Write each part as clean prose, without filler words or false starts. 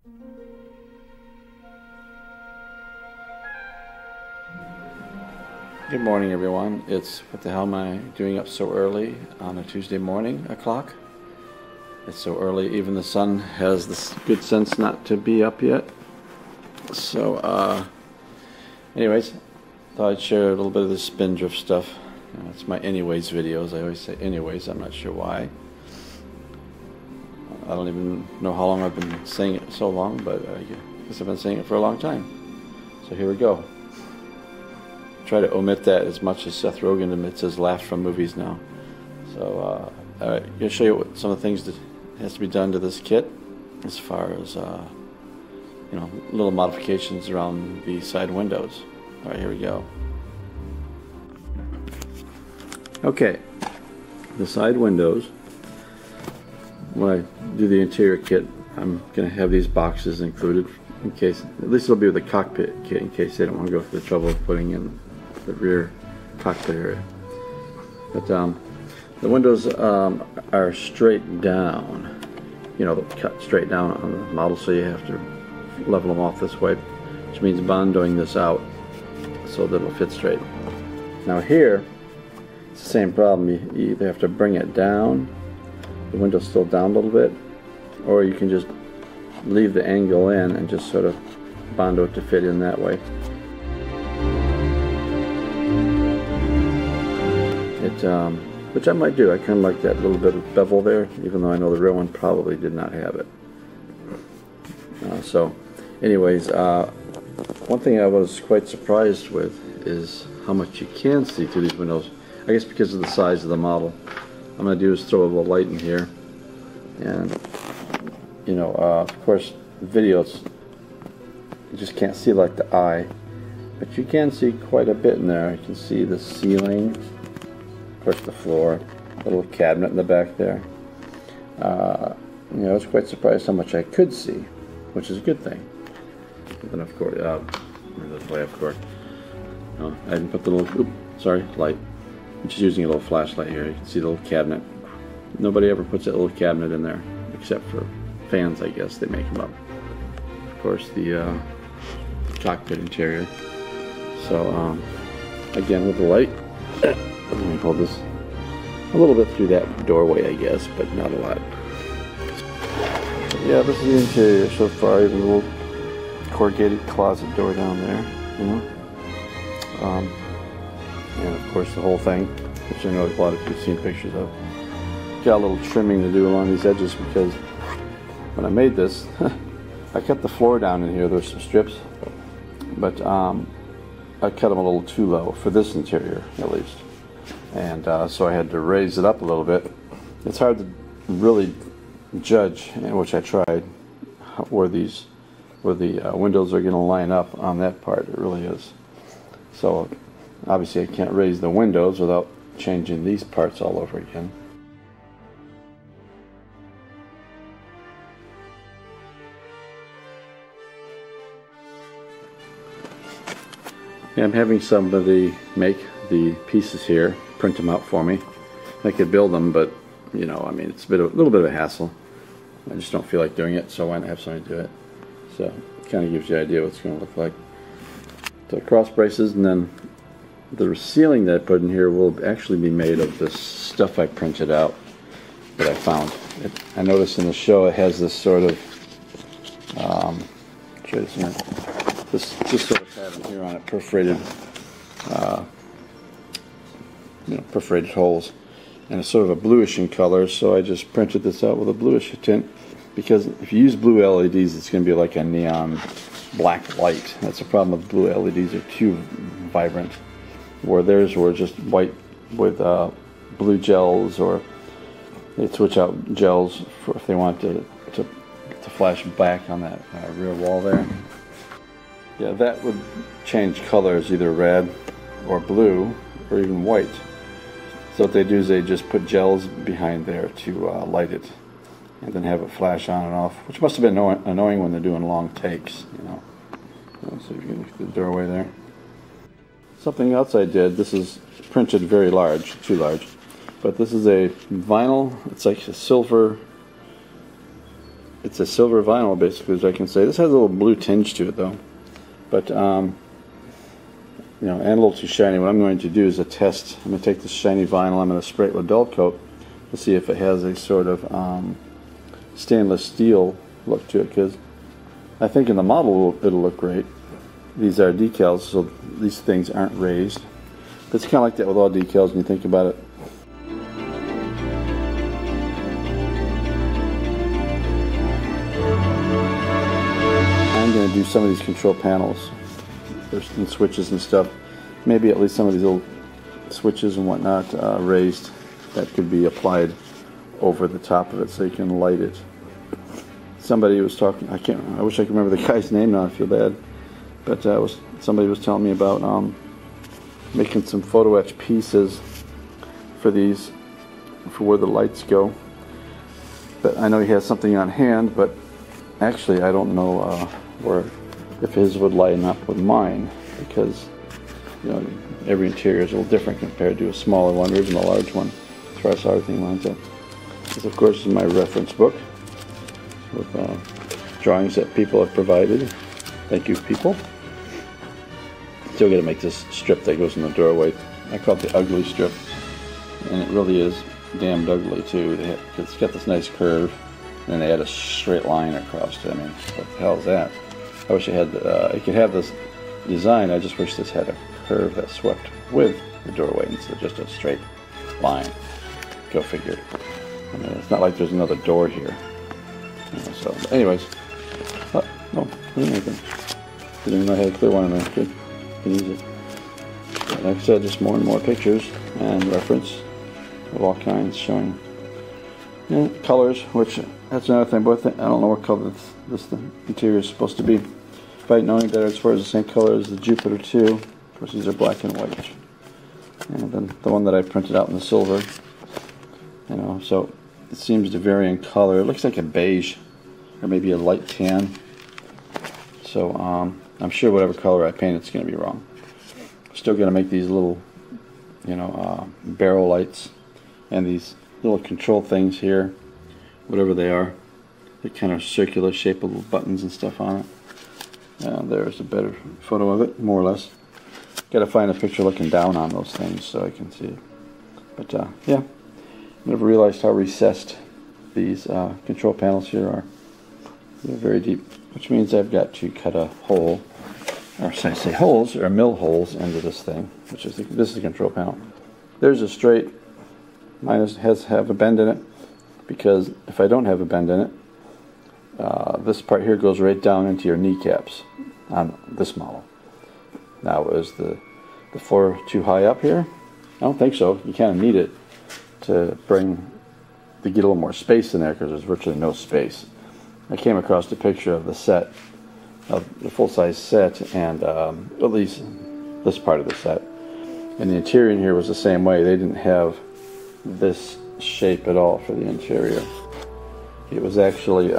Good morning, everyone. It's, what the hell am I doing up so early on a Tuesday morning o'clock? It's so early, even the sun has this good sense not to be up yet. So, anyways, thought I'd share a little bit of the Spindrift stuff. It's my anyways videos. I always say anyways, I'm not sure why. I don't even know how long I've been saying it so long, but I guess I've been saying it for a long time. So here we go. Try to omit that as much as Seth Rogen omits his laughs from movies now. So, alright, I'm going to show you what some of the things that has to be done to this kit as far as, you know, little modifications around the side windows. Alright, here we go. Okay, the side windows, when I do the interior kit, I'm going to have these boxes included in case, at least it'll be with the cockpit kit in case they don't want to go through the trouble of putting in the rear cockpit area. But the windows are straight down, you know, they'll cut straight down on the model, so you have to level them off this way, which means bondoing this out so that it'll fit straight. Now here, it's the same problem. You either have to bring it down, the window's still down a little bit, or you can just leave the angle in and just sort of bondo it to fit in that way. Which I might do. I kind of like that little bit of bevel there, even though I know the real one probably did not have it. So, anyways, one thing I was quite surprised with is how much you can see through these windows. I guess because of the size of the model. What I'm going to do is throw a little light in here, and you know, of course, videos you just can't see like the eye, but you can see quite a bit in there. You can see the ceiling. Of course, the floor, a little cabinet in the back there. You know, I was quite surprised how much I could see, which is a good thing. And then, of course, this way, of course. No, I didn't put the little, light. I'm just using a little flashlight here. You can see the little cabinet. Nobody ever puts that little cabinet in there, except for fans, I guess. They make them up. Of course, the cockpit interior. So, again, with the light. Let me pull this a little bit through that doorway, I guess, but not a lot. Yeah, this is the interior so far. Even a little corrugated closet door down there, you know. And of course the whole thing, which I know a lot of you have seen pictures of. Got a little trimming to do along these edges because when I made this, I cut the floor down in here. There's some strips, but I cut them a little too low for this interior, at least. And so I had to raise it up a little bit. It's hard to really judge, which I tried, where the windows are going to line up on that part. It really is. So obviously I can't raise the windows without changing these parts all over again. Yeah, I'm having somebody make the pieces here, print them out for me. I could build them, but you know, I mean, it's a little bit of a hassle. I just don't feel like doing it, so why not have somebody do it? So it kind of gives you an idea what it's going to look like. So cross braces, and then the ceiling that I put in here will actually be made of this stuff I printed out that I found. I noticed in the show it has this sort of this sort of pattern here on it, perforated, you know, perforated holes, and it's sort of a bluish in color. So I just printed this out with a bluish tint, because if you use blue LEDs, it's going to be like a neon black light. That's the problem with blue LEDs; they're too vibrant. Where theirs were just white with blue gels, or they switch out gels for if they want to flash back on that rear wall there. Yeah, that would change colors, either red or blue or even white. So what they do is they just put gels behind there to light it, and then have it flash on and off, which must have been annoying when they're doing long takes, you know. So you can look at the doorway there. Something else I did, this is printed very large, too large, but this is a vinyl, it's like a silver it's a silver vinyl, basically, as I can say. This has a little blue tinge to it, though. But, you know, and a little too shiny. What I'm going to do is a test. I'm going to take this shiny vinyl, I'm going to spray it with dull coat to see if it has a sort of stainless steel look to it, because I think in the model it'll look great. These are decals, so these things aren't raised. But it's kind of like that with all decals when you think about it. I'm going to do some of these control panels. There's some switches and stuff. Maybe at least some of these little switches and whatnot raised. That could be applied over the top of it so you can light it. Somebody was talking, I wish I could remember the guy's name now, I feel bad. But somebody was telling me about making some photo etch pieces for these, for where the lights go. But I know he has something on hand, but actually I don't know if his would line up with mine, because you know, every interior is a little different compared to a smaller one or even a large one as far as how everything lines up. This, of course, is my reference book with drawings that people have provided. Thank you, people. Still got to make this strip that goes in the doorway. I call it the ugly strip, and it really is damned ugly too. It's got this nice curve, and then they add a straight line across it. I mean, what the hell is that? I wish it had. It could have this design. I just wish this had a curve that swept with the doorway instead of just a straight line. Go figure. I mean, it's not like there's another door here. You know, so, anyways, no, anything. Didn't even know I had a clear one in there. Good. Can use it. But like I said, just more and more pictures and reference of all kinds showing colors, which that's another thing. But I don't know what color this interior is supposed to be. If I know any better, as far as the same color as the Jupiter 2, of course these are black and white. And then the one that I printed out in the silver, you know, so it seems to vary in color. It looks like a beige or maybe a light tan. So I'm sure whatever color I paint, it's going to be wrong. Still going to make these little, you know, barrel lights and these little control things here, whatever they are. The kind of circular shape of little buttons and stuff on it. There's a better photo of it, more or less. Got to find a picture looking down on those things so I can see it. But yeah, never realized how recessed these control panels here are. They're very deep, which means I've got to cut a hole, or should I say holes, or mill holes into this thing, which is this is the control panel. There's a straight. Mine has have a bend in it, because if I don't have a bend in it, this part here goes right down into your kneecaps on this model. Now, is the floor too high up here? I don't think so. You kind of need it to get a little more space in there, because there's virtually no space. I came across a picture of the set, of the full-size set, and at least this part of the set. And the interior in here was the same way. They didn't have this shape at all for the interior. It was actually,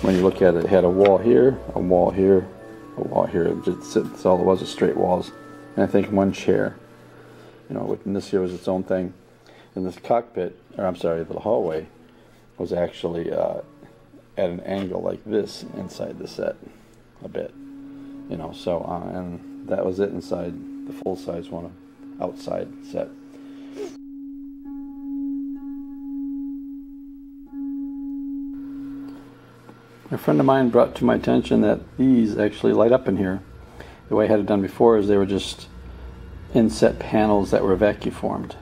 when you look at it, it had a wall here, a wall here, a wall here. That's all it was straight walls. And I think one chair. You know, and this here was its own thing. And this cockpit, or I'm sorry, the hallway, was actually at an angle like this inside the set a bit. You know, so, and that was it inside the full-size one, outside set. A friend of mine brought to my attention that these actually light up in here. The way I had it done before is they were just inset panels that were vacuum formed.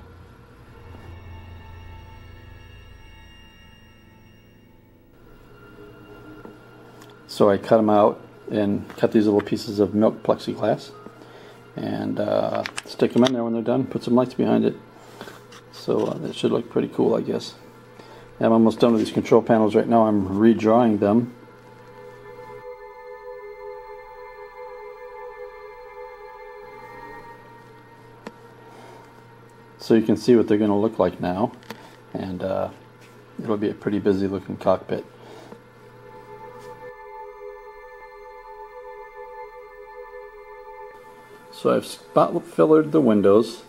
So I cut them out and cut these little pieces of milk plexiglass and stick them in there when they're done, put some lights behind it. So it should look pretty cool, I guess. I'm almost done with these control panels right now. I'm redrawing them. So you can see what they're going to look like now, and it'll be a pretty busy looking cockpit. So I've spot fillered the windows.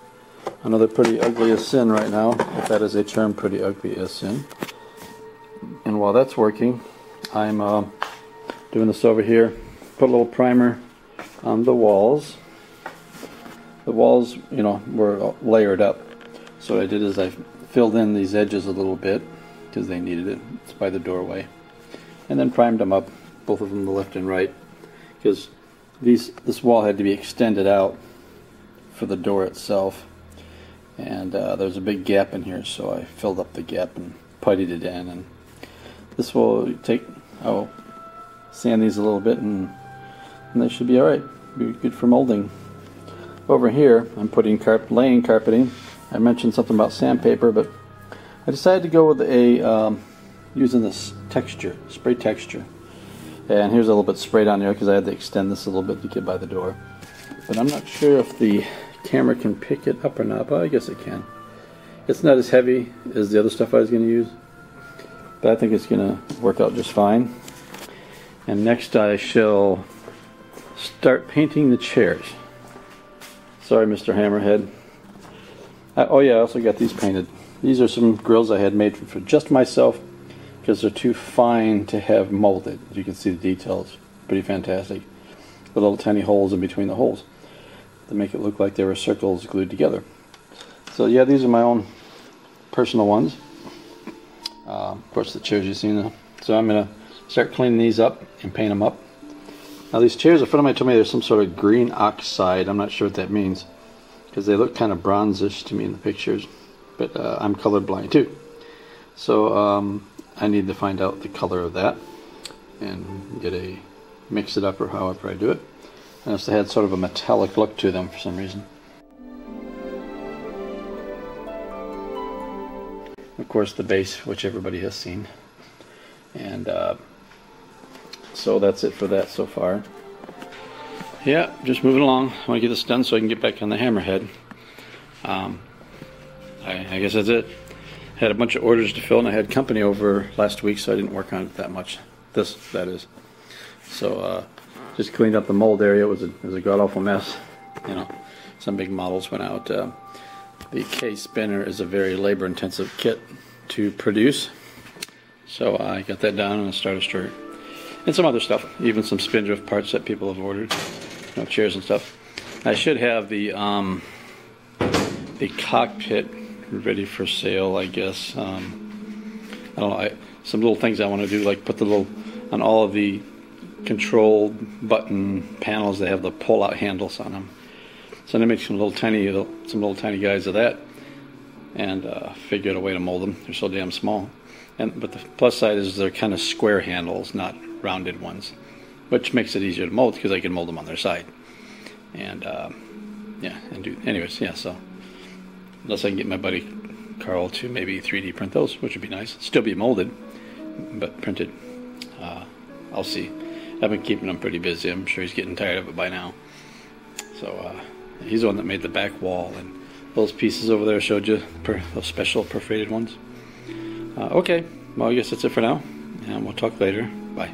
Another pretty ugly as sin right now, if that is a term, pretty ugly as sin. And while that's working, I'm doing this over here. Put a little primer on the walls. The walls, you know, were layered up. So what I did is I filled in these edges a little bit because they needed it. It's by the doorway. And then primed them up, both of them, the left and right, because this wall had to be extended out for the door itself. And there's a big gap in here, so I filled up the gap and puttied it in. And this will I'll sand these a little bit, and they should be alright. Be good for molding. Over here, I'm putting laying carpeting. I mentioned something about sandpaper, but I decided to go with using this spray texture. And here's a little bit sprayed on there because I had to extend this a little bit to get by the door. But I'm not sure if the camera can pick it up or not, but I guess it can. It's not as heavy as the other stuff I was going to use, but I think it's going to work out just fine. And next I shall start painting the chairs. Sorry, Mr. Hammerhead. Oh yeah, I also got these painted. These are some grills I had made for just myself because they're too fine to have molded. As you can see, the details pretty fantastic. The little tiny holes in between the holes to make it look like they were circles glued together. So yeah, these are my own personal ones. Of course, the chairs you've seen. So I'm going to start cleaning these up and paint them up. Now these chairs, a friend of mine told me there's some sort of green oxide. I'm not sure what that means because they look kind of bronzish to me in the pictures, but I'm colorblind too. So I need to find out the color of that and mix it up or however I do it. Unless they had sort of a metallic look to them for some reason. Of course, the base, which everybody has seen. And so that's it for that so far. Yeah, just moving along. I want to get this done so I can get back on the hammerhead. I guess that's it. Had a bunch of orders to fill, and I had company over last week, so I didn't work on it that much. That is. So just cleaned up the mold area. It was a god-awful mess. You know, some big models went out. The K spinner is a very labor-intensive kit to produce. So I got that done and started straight. And some other stuff, even some Spindrift parts that people have ordered, you know, chairs and stuff. I should have the cockpit ready for sale, I guess. I don't know. Some little things I want to do, like put the little on all of the control button panels. They have the pull-out handles on them. So I'm gonna make some little tiny guys of that, and figure out a way to mold them. They're so damn small. But the plus side is they're kind of square handles, not rounded ones, which makes it easier to mold because I can mold them on their side. And anyways, yeah. So unless I can get my buddy Carl to maybe 3D print those, which would be nice. Still be molded, but printed. I'll see. I've been keeping him pretty busy. I'm sure he's getting tired of it by now. So he's the one that made the back wall, and those pieces over there showed you those special perforated ones. Okay, well, I guess that's it for now, and we'll talk later. Bye.